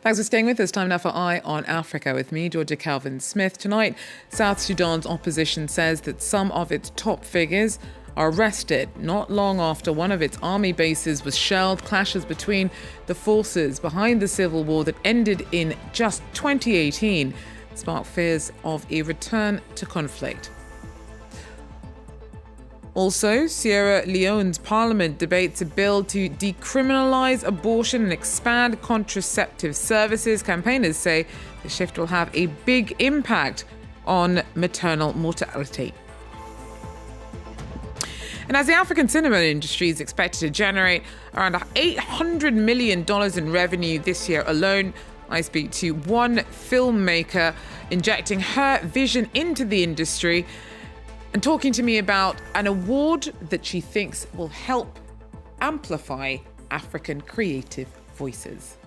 Thanks for staying with us. Time now for Eye on Africa with me, Georgia Calvin-Smith. Tonight, South Sudan's opposition says that some of its top figures are arrested not long after one of its army bases was shelled. Clashes between the forces behind the civil war that ended in just 2018 sparked fears of a return to conflict. Also, Sierra Leone's parliament debates a bill to decriminalise abortion and expand contraceptive services. Campaigners say the shift will have a big impact on maternal mortality. And as the African cinema industry is expected to generate around $800 million in revenue this year alone, I speak to one filmmaker injecting her vision into the industry and talking to me about an award that she thinks will help amplify African creative voices.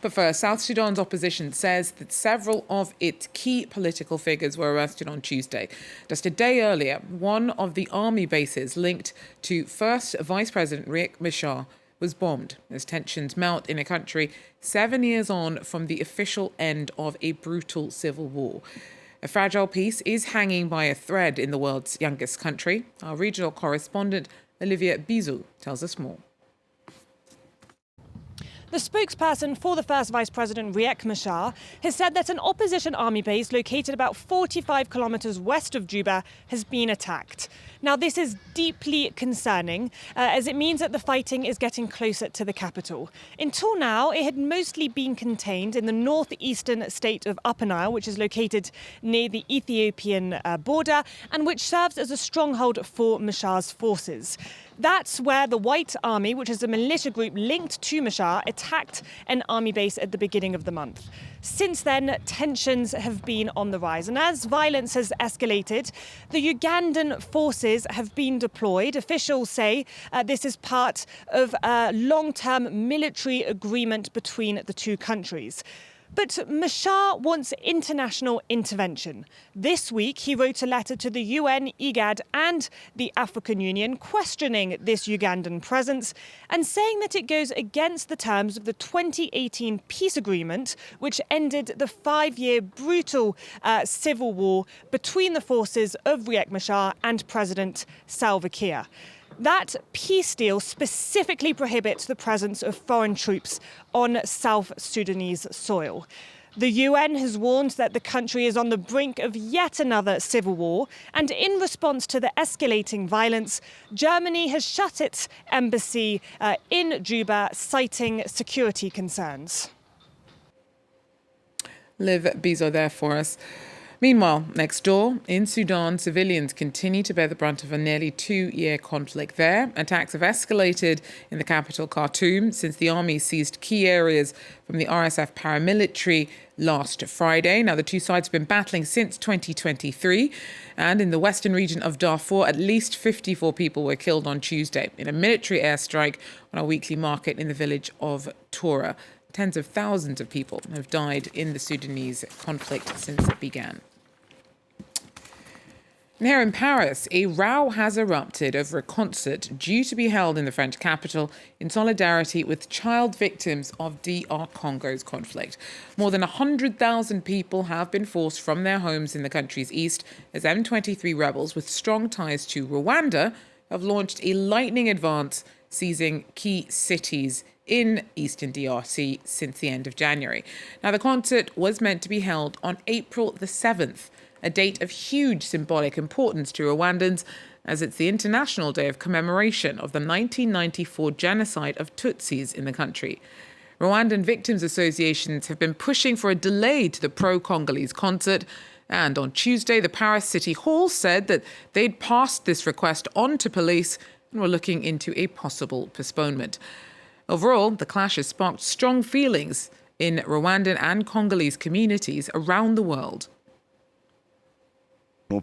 But first, South Sudan's opposition says that several of its key political figures were arrested on Tuesday. Just a day earlier, one of the army bases linked to first Vice President Riek Machar was bombed as tensions mount in a country 7 years on from the official end of a brutal civil war. A fragile peace is hanging by a thread in the world's youngest country. Our regional correspondent, Olivia Bizou, tells us more. The spokesperson for the first Vice President, Riek Machar, has said that an opposition army base located about 45 kilometres west of Juba has been attacked. Now, this is deeply concerning, as it means that the fighting is getting closer to the capital. Until now, it had mostly been contained in the northeastern state of Upper Nile, which is located near the Ethiopian border and which serves as a stronghold for Machar's forces. That's where the White Army, which is a militia group linked to Machar, attacked an army base at the beginning of the month. Since then, tensions have been on the rise. And as violence has escalated, the Ugandan forces have been deployed. Officials say this is part of a long-term military agreement between the two countries. But Machar wants international intervention. This week, he wrote a letter to the UN, IGAD and the African Union questioning this Ugandan presence and saying that it goes against the terms of the 2018 peace agreement, which ended the 5-year brutal civil war between the forces of Riek Machar and President Salva Kiir. That peace deal specifically prohibits the presence of foreign troops on South Sudanese soil. The UN has warned that the country is on the brink of yet another civil war, and in response to the escalating violence, Germany has shut its embassy in Juba, citing security concerns. Liv Bizou there for us. Meanwhile, next door, in Sudan, civilians continue to bear the brunt of a nearly 2-year conflict there. Attacks have escalated in the capital, Khartoum, since the army seized key areas from the RSF paramilitary last Friday. Now, the two sides have been battling since 2023. And in the western region of Darfur, at least 54 people were killed on Tuesday in a military airstrike on a weekly market in the village of Tora. Tens of thousands of people have died in the Sudanese conflict since it began. And here in Paris, a row has erupted over a concert due to be held in the French capital in solidarity with child victims of DR Congo's conflict. More than 100,000 people have been forced from their homes in the country's east as M23 rebels with strong ties to Rwanda have launched a lightning advance, seizing key cities in eastern DRC since the end of January. Now, the concert was meant to be held on April the 7th, a date of huge symbolic importance to Rwandans, as it's the International Day of Commemoration of the 1994 genocide of Tutsis in the country. Rwandan victims' associations have been pushing for a delay to the pro-Congolese concert, and on Tuesday, the Paris City Hall said that they'd passed this request on to police and were looking into a possible postponement. Overall, the clash has sparked strong feelings in Rwandan and Congolese communities around the world. For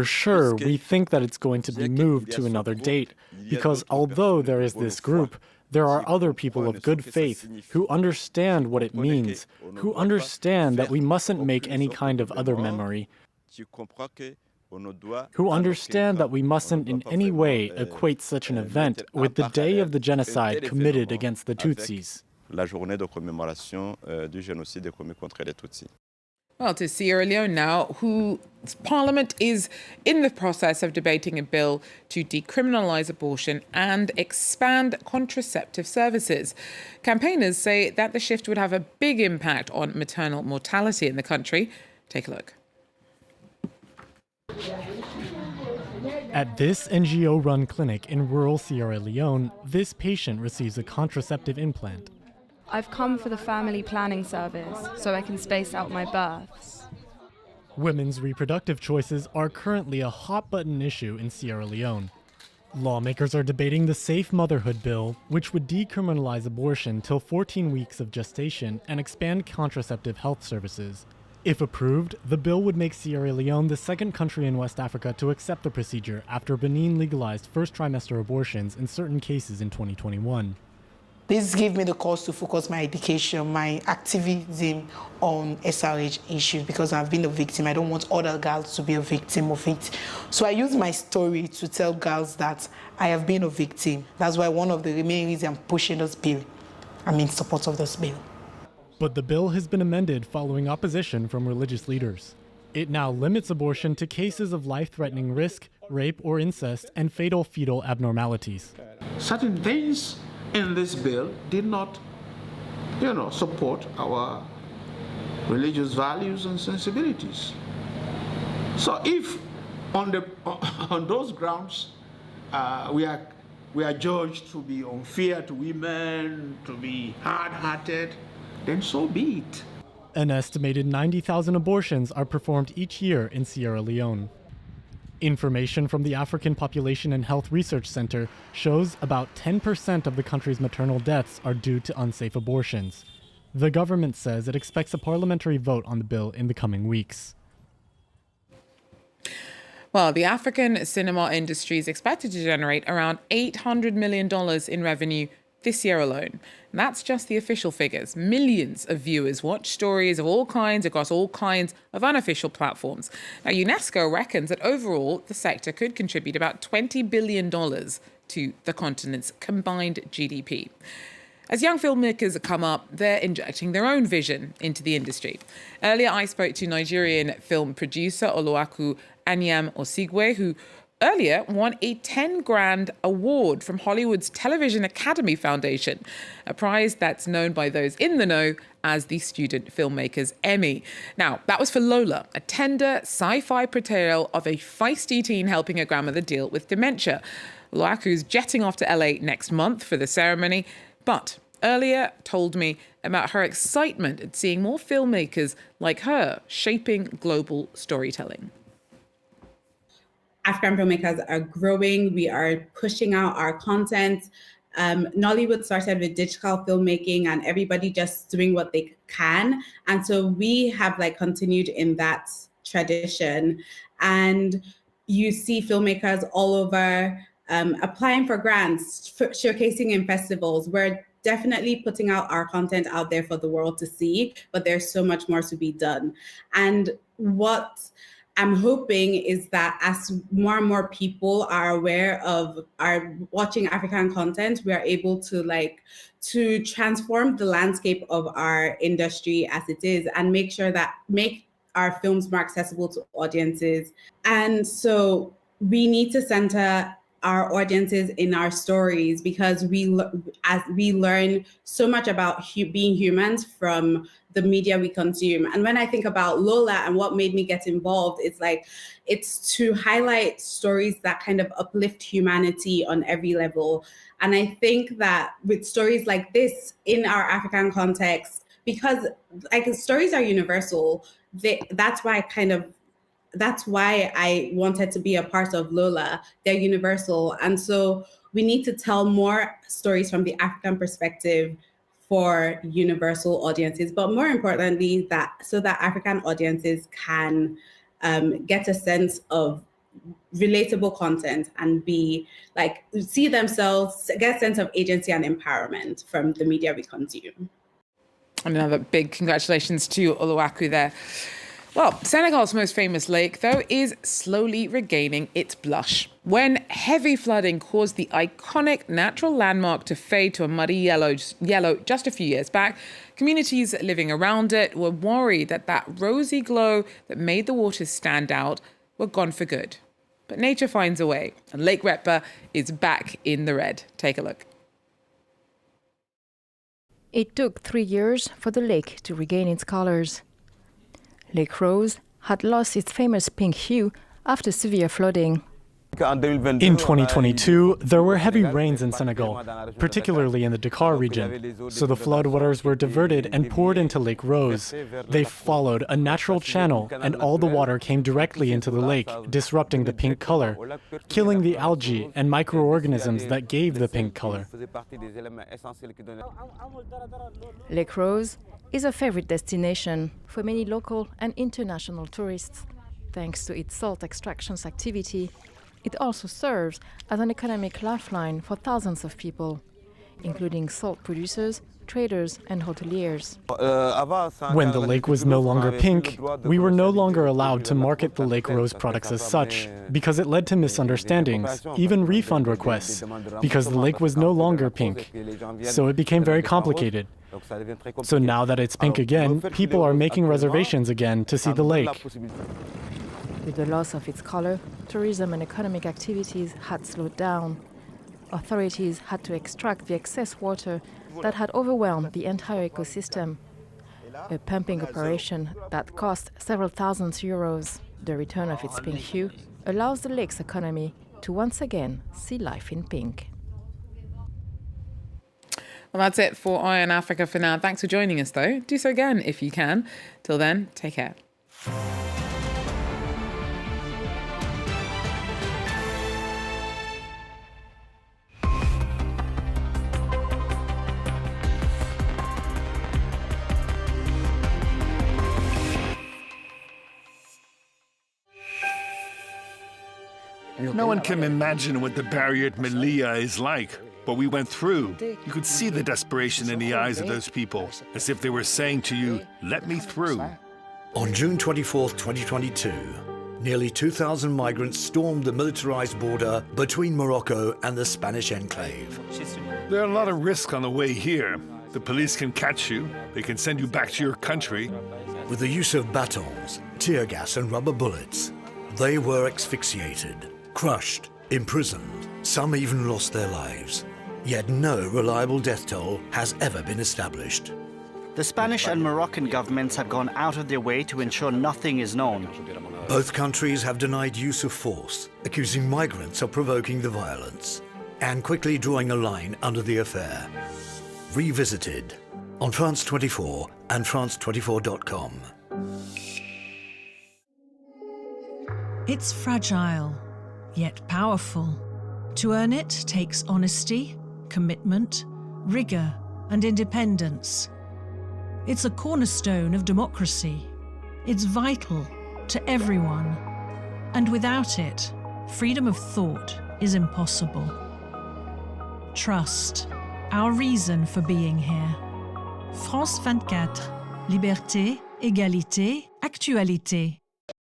sure, we think that it's going to be moved to another date, because although there is this group, there are other people of good faith who understand what it means, who understand that we mustn't make any kind of other memory. who understand that we mustn't in any way equate such an event with the day of the genocide committed against the Tutsis. La journée de commémoration du génocide commis contre les Tutsis. Well, to Sierra Leone now, whose parliament is in the process of debating a bill to decriminalise abortion and expand contraceptive services. Campaigners say that the shift would have a big impact on maternal mortality in the country. Take a look. At this NGO-run clinic in rural Sierra Leone, this patient receives a contraceptive implant. I've come for the family planning service so I can space out my births. Women's reproductive choices are currently a hot-button issue in Sierra Leone. Lawmakers are debating the Safe Motherhood Bill, which would decriminalize abortion till 14 weeks of gestation and expand contraceptive health services. If approved, the bill would make Sierra Leone the second country in West Africa to accept the procedure after Benin legalized first-trimester abortions in certain cases in 2021. This gave me the cause to focus my education, my activism on SRH issues because I've been a victim. I don't want other girls to be a victim of it. So I use my story to tell girls that I have been a victim. That's why one of the main reasons I'm pushing this bill. I'm in support of this bill. But the bill has been amended following opposition from religious leaders. It now limits abortion to cases of life-threatening risk, rape or incest, and fatal fetal abnormalities. Certain things in this bill did not, support our religious values and sensibilities. So if on those grounds we are judged to be unfair to women, to be hard-hearted, then so be it. An estimated 90,000 abortions are performed each year in Sierra Leone. Information from the African Population and Health Research Center shows about 10% of the country's maternal deaths are due to unsafe abortions. The government says it expects a parliamentary vote on the bill in the coming weeks. Well, the African cinema industry is expected to generate around $800 million in revenue this year alone. And that's just the official figures. Millions of viewers watch stories of all kinds across all kinds of unofficial platforms. Now, UNESCO reckons that overall, the sector could contribute about $20 billion to the continent's combined GDP. As young filmmakers come up, they're injecting their own vision into the industry. Earlier, I spoke to Nigerian film producer Oluwaku Anyam Osigwe, who earlier won a 10 grand award from Hollywood's Television Academy Foundation, a prize that's known by those in the know as the Student Filmmakers Emmy. Now, that was for Lola, a tender sci-fi portrayal of a feisty teen helping her grandmother deal with dementia. Oluwaku's jetting off to LA next month for the ceremony, but earlier told me about her excitement at seeing more filmmakers like her shaping global storytelling. African filmmakers are growing. We are pushing out our content. Nollywood started with digital filmmaking and everybody just doing what they can. And so we have continued in that tradition. And you see filmmakers all over applying for grants, showcasing in festivals. We're definitely putting out our content out there for the world to see, but there's so much more to be done. And what I'm hoping is that as more and more people are aware of are watching African content, we are able to transform the landscape of our industry as it is and make our films more accessible to audiences. And so we need to center our audiences in our stories because we learn so much about being humans from the media we consume. And when I think about Lola and what made me get involved, it's to highlight stories that kind of uplift humanity on every level. And I think that with stories like this in our African context, because stories are universal, that's why I wanted to be a part of Lola. They're universal. And so we need to tell more stories from the African perspective for universal audiences, but more importantly, so that African audiences can get a sense of relatable content and see themselves, get a sense of agency and empowerment from the media we consume. Another big congratulations to Oluwaku there. Well, Senegal's most famous lake, though, is slowly regaining its blush. When heavy flooding caused the iconic natural landmark to fade to a muddy yellow just a few years back, communities living around it were worried that rosy glow that made the waters stand out were gone for good. But nature finds a way, and Lake Retba is back in the red. Take a look. It took 3 years for the lake to regain its colors. Lake Rose had lost its famous pink hue after severe flooding. In 2022, there were heavy rains in Senegal, particularly in the Dakar region, so the floodwaters were diverted and poured into Lake Rose. They followed a natural channel, and all the water came directly into the lake, disrupting the pink color, killing the algae and microorganisms that gave the pink color. Lake Rose is a favorite destination for many local and international tourists. Thanks to its salt extractions activity, it also serves as an economic lifeline for thousands of people, including salt producers, traders, and hoteliers. When the lake was no longer pink, we were no longer allowed to market the Lake Rose products as such, because it led to misunderstandings, even refund requests, because the lake was no longer pink. So it became very complicated. So now that it's pink again, people are making reservations again to see the lake. With the loss of its color, tourism and economic activities had slowed down. Authorities had to extract the excess water that had overwhelmed the entire ecosystem. A pumping operation that cost several thousand euros. The return of its pink hue allows the lake's economy to once again see life in pink. Well, that's it for Eye on Africa for now. Thanks for joining us, though. Do so again if you can. Till then, take care. No one can imagine what the barrier at Melilla is like, but we went through. You could see the desperation in the eyes of those people, as if they were saying to you, "Let me through." On June 24, 2022, nearly 2,000 migrants stormed the militarized border between Morocco and the Spanish enclave. There are a lot of risks on the way here. The police can catch you, they can send you back to your country. With the use of batons, tear gas and rubber bullets, they were asphyxiated, crushed, imprisoned. Some even lost their lives. Yet no reliable death toll has ever been established. The Spanish and Moroccan governments have gone out of their way to ensure nothing is known. Both countries have denied use of force, accusing migrants of provoking the violence, and quickly drawing a line under the affair. Revisited on France 24 and France24.com. It's fragile, yet powerful. To earn it takes honesty, commitment, rigor, and independence. It's a cornerstone of democracy. It's vital to everyone. And without it, freedom of thought is impossible. Trust, our reason for being here. France 24, liberté, égalité, actualité.